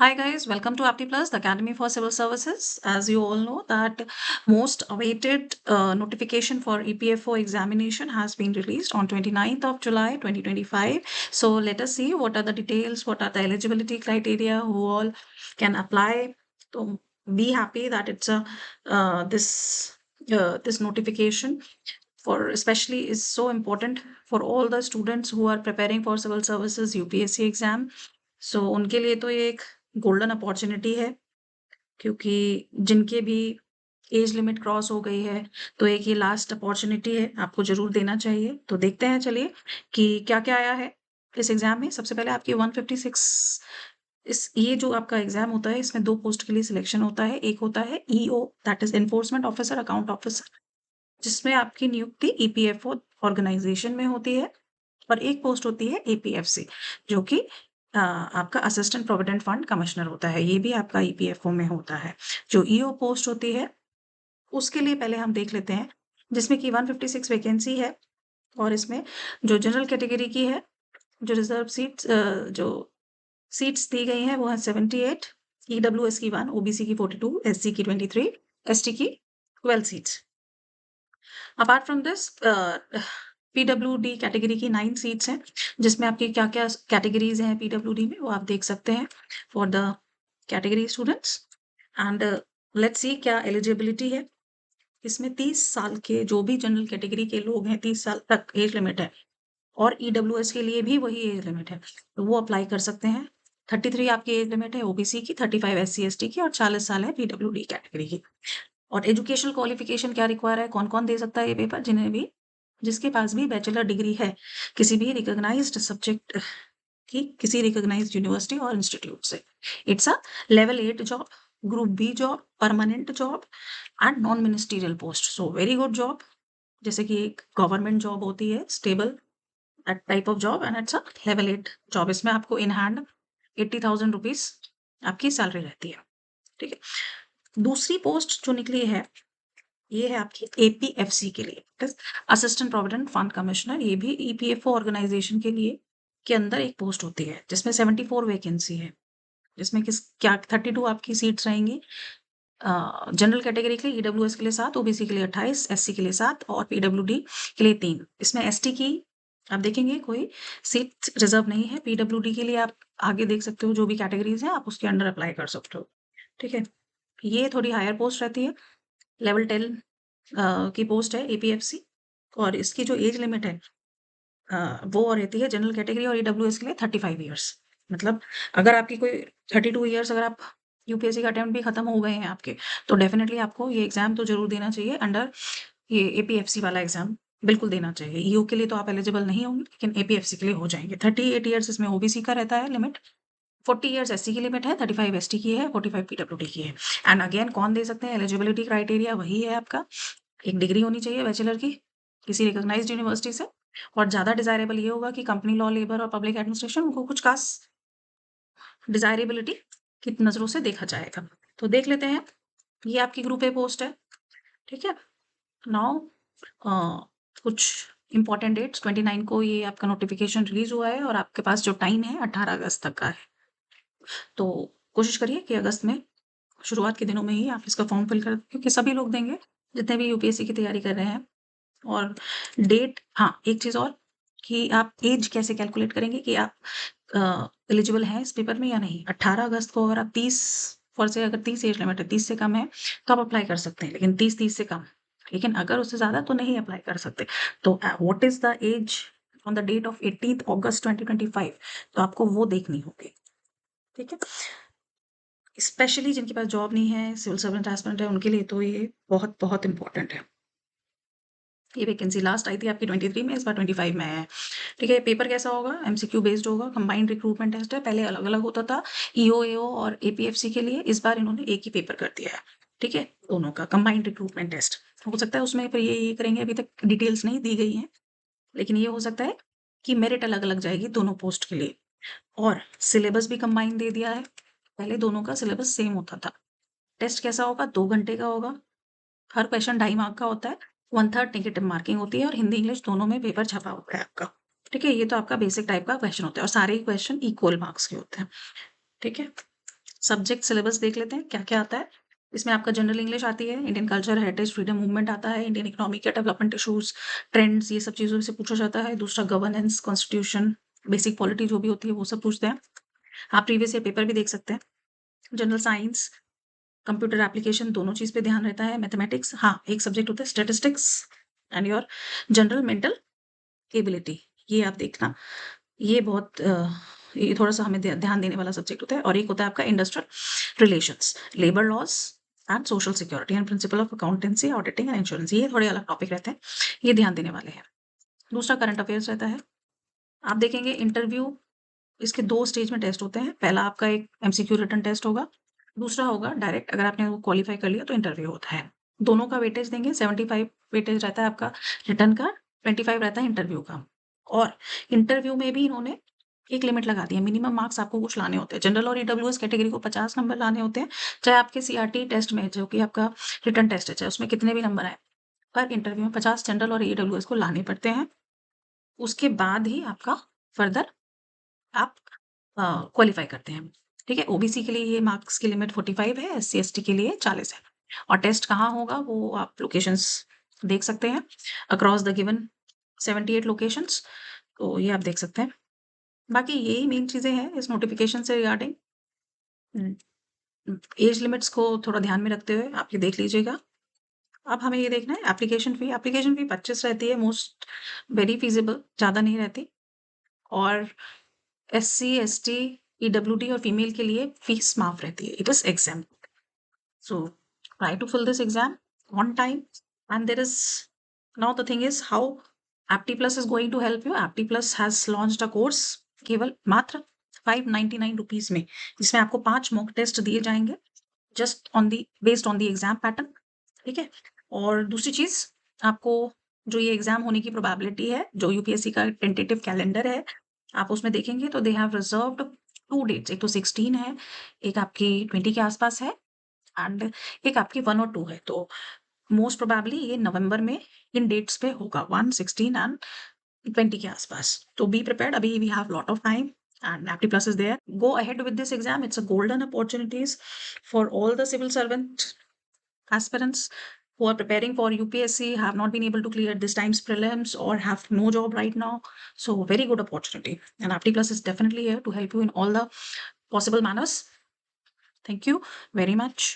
Hi guys, welcome to Apti Plus, the Academy for Civil Services. As you all know that most awaited notification for EPFO examination has been released on 29th of July 2025. So let us see what are the details, what are the eligibility criteria, who all can apply. So be happy that it's a this notification for especially is so important for all the students who are preparing for civil services UPSC exam. सो उनके लिए तो ये एक golden opportunity है क्योंकि जिनके भी age limit cross हो गई है तो एक ये लास्ट अपॉर्चुनिटी है, आपको जरूर देना चाहिए। तो देखते हैं चलिए कि क्या क्या आया है इस एग्जाम में। सबसे पहले आपकी 156 इस ये जो आपका एग्जाम होता है इसमें दो पोस्ट के लिए सिलेक्शन होता है। एक होता है EO that is enforcement officer account officer, जिसमें आपकी नियुक्ति ईपीएफओ ऑर्गेनाइजेशन में होती है, और एक पोस्ट होती है एपीएफसी जो कि आपका असिस्टेंट प्रोविडेंट फंड कमिश्नर होता है। ये भी आपका ईपीएफओ में होता है। जो ईओ पोस्ट होती है उसके लिए पहले हम देख लेते हैं, जिसमें कि 156 वैकेंसी है और इसमें जो जनरल कैटेगरी की है, जो रिजर्व सीट्स जो सीट्स दी गई हैं वो है 78, ईडब्ल्यूएस की 1, ओबीसी की 42, एससी की 23, एसटी की 12 seats. Apart from this PWD category की 9 सीट्स हैं, जिसमें आपकी क्या क्या कैटेगरीज हैं पीडब्ल्यूडी में वो आप देख सकते हैं for the category students. And let's see क्या एलिजिबिलिटी है। इसमें 30 साल के जो भी जनरल कैटेगरी के लोग हैं, 30 साल तक एज लिमिट है, और ईडब्ल्यूएस के लिए भी वही एज लिमिट है, तो वो अप्लाई कर सकते हैं। 33 आपकी एज लिमिट है ओबीसी की, 35 एससी एसटी की, और 40 साल है पीडब्ल्यूडी कैटेगरी की। और एजुकेशनल क्वालिफिकेशन क्या रिक्वायर है, कौन कौन दे सकता है ये पेपर, जिसके पास भी बैचलर डिग्री है किसी भी रिकॉग्नाइज्ड सब्जेक्ट की, किसी रिकॉग्नाइज्ड यूनिवर्सिटी और इंस्टीट्यूट से। It's a level 8 job, group B job, permanent job and non ministerial post. So very good job, जैसे कि एक गवर्नमेंट जॉब होती है stable, that type of job, and it's a level 8 job. इसमें आपको in hand 80,000 rupees आपकी salary रहती है। ठीक है। दूसरी पोस्ट जो निकली है ये है आपकी एपीएफसी के लिए, असिस्टेंट प्रोविडेंट फंड कमिश्नर। ये भी ईपीएफओ ऑर्गेनाइजेशन के लिए के अंदर एक पोस्ट होती है, जिसमें 74 वैकेंसी है, जिसमें किस क्या 32 आपकी सीट्स रहेंगी जनरल कैटेगरी के लिए, ईडब्ल्यूएस के लिए 7, ओबीसी के लिए 28, एससी के लिए 7 और पीडब्ल्यूडी के लिए 3। इसमें एसटी की आप देखेंगे कोई सीट रिजर्व नहीं है। पीडब्ल्यूडी के लिए आप आगे देख सकते हो जो भी कैटेगरीज है आप उसके अंडर अप्लाई कर सकते हो। ठीक है। ये थोड़ी हायर पोस्ट रहती है, लेवल 10 की पोस्ट है एपीएफसी, और इसकी जो एज लिमिट है वो रहती है जनरल कैटेगरी और ईडब्ल्यूएस के लिए 35 ईयर्स। मतलब अगर आपकी कोई 32 ईयर्स, अगर आप यूपीएससी का अटेम्प्ट भी खत्म हो गए हैं आपके, तो डेफिनेटली आपको ये एग्जाम तो जरूर देना चाहिए अंडर ये एपीएफसी वाला एग्जाम, बिल्कुल देना चाहिए। ईओ के लिए तो आप एलिजिबल नहीं होंगे, लेकिन एपीएफसी के लिए हो जाएंगे। 38 ईयर्स इसमें ओबीसी का रहता है लिमिट, 40 ईयर्स एससी की लिमिट है, 35 एसटी की है, 45 पीडब्ल्यूडी की है। एंड अगेन कौन दे सकते हैं, एलिजिबिलिटी क्राइटेरिया वही है आपका, एक डिग्री होनी चाहिए बैचलर की किसी रिकॉग्नाइज्ड यूनिवर्सिटी से, और ज़्यादा डिजायरेबल ये होगा कि कंपनी लॉ, लेबर और पब्लिक एडमिनिस्ट्रेशन, उनको कुछ खास डिजायरेबिलिटी की नज़रों से देखा जाएगा। तो देख लेते हैं, ये आपकी ग्रुप ए पोस्ट है। ठीक है। नाउ कुछ इंपॉर्टेंट डेट्स, 29 को ये आपका नोटिफिकेशन रिलीज हुआ है, और आपके पास जो टाइम है 18 अगस्त तक का है। तो कोशिश करिए कि अगस्त में शुरुआत के दिनों में ही आप इसका फॉर्म फिल कर, क्योंकि सभी लोग देंगे जितने भी यूपीएससी की तैयारी कर रहे हैं। और डेट, हाँ एक चीज़ और, कि आप एज कैसे कैलकुलेट करेंगे कि आप एलिजिबल हैं इस पेपर में या नहीं। 18 अगस्त को अगर आप 30 फॉर से अगर 30 एज लिमिट है, 30 से कम है तो आप अप्लाई कर सकते हैं, लेकिन 30 से कम, लेकिन अगर उससे ज़्यादा तो नहीं अप्लाई कर सकते। तो what is the age on the date of 18 August 2025, तो आपको वो देखनी होगी। ठीक है। स्पेशली जिनके पास जॉब नहीं है, सिविल सर्वेंट एस्पिरेंट है, उनके लिए तो ये बहुत बहुत इंपॉर्टेंट है। ये वैकेंसी लास्ट आई थी आपकी 23 में, इस बार 25 में है। ठीक है। पेपर कैसा होगा, एमसीक्यू बेस्ड होगा, कंबाइंड रिक्रूटमेंट टेस्ट है। पहले अलग अलग होता था ईओ एओ और एपीएफसी के लिए, इस बार इन्होंने एक ही पेपर कर दिया है। ठीक है। दोनों का कंबाइंड रिक्रूटमेंट टेस्ट हो सकता है उसमें फिर ये करेंगे, अभी तक डिटेल्स नहीं दी गई हैं, लेकिन ये हो सकता है कि मेरिट अलग अलग जाएगी दोनों पोस्ट के लिए। और सिलेबस भी कंबाइंड दे दिया है, पहले दोनों का सिलेबस सेम होता था। टेस्ट कैसा होगा, 2 घंटे का होगा, हर क्वेश्चन 2.5 मार्क का होता है, 1/3 नेगेटिव मार्किंग होती है, और हिंदी इंग्लिश दोनों में पेपर छपा होता है आपका। ठीक है। ये तो आपका बेसिक टाइप का क्वेश्चन होता है, और सारे ही क्वेश्चन इक्वल मार्क्स के होते हैं। ठीक है। सब्जेक्ट सिलेबस देख लेते हैं क्या-क्या आता है। इसमें आपका जनरल इंग्लिश आती है, Indian culture, heritage, freedom movement आता है, इंडियन इकोनॉमी के डेवलपमेंट इश्यूज़, ट्रेंड्स, ये सब चीज़ों से पूछा जाता है। दूसरा गवर्नेंस, कॉन्स्टिट्यूशन, बेसिक पॉलिटी जो भी होती है वो सब पूछते हैं। आप प्रीवियस ईयर पेपर भी देख सकते हैं। जनरल साइंस, कंप्यूटर एप्लीकेशन दोनों चीज़ पे ध्यान रहता है। मैथमेटिक्स हाँ, एक सब्जेक्ट होता है statistics and your general mental ability, ये आप देखना। ये बहुत ये थोड़ा-सा हमें ध्यान देने वाला सब्जेक्ट होता है और एक होता है आपका industrial relations, labour laws and social security and principle of accountancy, auditing and insurance, ये थोड़े अलग टॉपिक रहते हैं, ये ध्यान देने वाले हैं। दूसरा करंट अफेयर्स रहता है। आप देखेंगे इंटरव्यू, इसके 2 स्टेज में टेस्ट होते हैं। पहला आपका एक एमसीक्यू रिटन टेस्ट होगा, दूसरा होगा डायरेक्ट, अगर आपने वो क्वालीफाई कर लिया तो इंटरव्यू होता है। दोनों का वेटेज देंगे, 75 वेटेज रहता है आपका रिटन का, 25 रहता है इंटरव्यू का। और इंटरव्यू में भी इन्होंने एक लिमिट लगा दी है, मिनिमम मार्क्स आपको कुछ लाने होते हैं। जनरल और ईडब्ल्यूएस कैटेगरी को 50 नंबर लाने होते हैं, चाहे आपके सीआरटी टेस्ट में, जो कि आपका रिटन टेस्ट है, चाहे उसमें कितने भी नंबर आएँ, पर इंटरव्यू में 50 जनरल और ईडब्ल्यूएस को लाने पड़ते हैं। उसके बाद ही आपका फर्दर आप क्वालीफाई करते हैं। ठीक है? ओबीसी के लिए ये मार्क्स की लिमिट 45 है, एससी-एसटी के लिए 40 है। और टेस्ट कहाँ होगा वो आप लोकेशंस देख सकते हैं, अक्रॉस द गिवन 78 लोकेशंस, तो ये आप देख सकते हैं। बाकी यही मेन चीज़ें हैं इस नोटिफ़िकेशन से रिगार्डिंग। हुँ, एज लिमिट्स को थोड़ा ध्यान में रखते हुए आप ये देख लीजिएगा। अब हमें ये देखना है एप्लीकेशन फ़ी 25 रहती है, मोस्ट वेरी फ़ीज़िबल, ज़्यादा नहीं रहती। और एससी, एसटी, ईडब्ल्यूडी और फीमेल के लिए फीस माफ रहती है। It is exempt. So try to fill this exam on time. And there is now the thing is how Apti Plus is going to help you. Apti Plus has launched a course केवल मात्र 599 rupees में, जिसमें आपको 5 mock test दिए जाएँगे just on the based on the exam pattern, ठीक है? और दूसरी चीज़, आपको जो ये एग्ज़ाम होने की प्रोबेबिलिटी है, जो यूपीएससी का टेंटेटिव कैलेंडर है, आप उसमें देखेंगे तो दे हैव रिज़र्व्ड 2 डेट्स, एक तो 16 है, एक आपकी 20 के आस-पास है एंड एक आपकी 1 और 2 है। तो मोस्ट प्रोबेबली ये नवंबर में इन डेट्स पे होगा, 1, 16 एंड 20 के आसपास। तो बी प्रिपेयर्ड, अभी we have lot of time and Apti Plus is there. Go ahead with this exam. It's a golden opportunities for all the civil servant aspirants who are preparing for UPSC, have not been able to clear this time's prelims or have no job right now. So very good opportunity. And Apti Plus is definitely here to help you in all the possible manners. Thank you very much.